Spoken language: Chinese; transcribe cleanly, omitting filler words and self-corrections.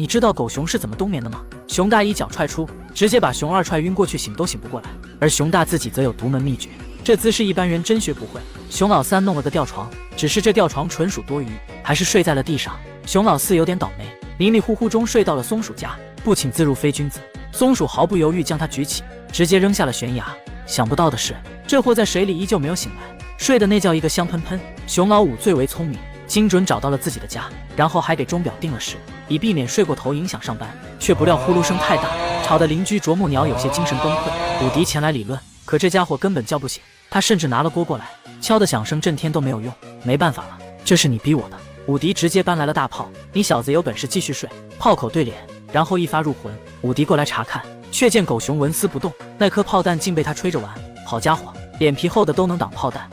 你知道狗熊是怎么冬眠的吗？熊大一脚踹出，直接把熊二踹晕过去，醒都醒不过来。而熊大自己则有独门秘诀，这姿势一般人真学不会。熊老三弄了个吊床，只是这吊床纯属多余，还是睡在了地上。熊老四有点倒霉，迷迷糊糊中睡到了松鼠家，不请自入非君子。松鼠毫不犹豫将他举起，直接扔下了悬崖。想不到的是，这货在水里依旧没有醒来，睡的那叫一个香喷喷。熊老五最为聪明，精准找到了自己的家，然后还给钟表定了时，以避免睡过头影响上班。却不料呼噜声太大，吵得邻居啄木鸟有些精神崩溃。武迪前来理论，可这家伙根本叫不醒，他甚至拿了锅过来，敲的响声震天都没有用。没办法了，这是你逼我的。武迪直接搬来了大炮，你小子有本事继续睡。炮口对脸，然后一发入魂。武迪过来查看，却见狗熊纹丝不动，那颗炮弹竟被他吹着玩。好家伙，脸皮厚的都能挡炮弹。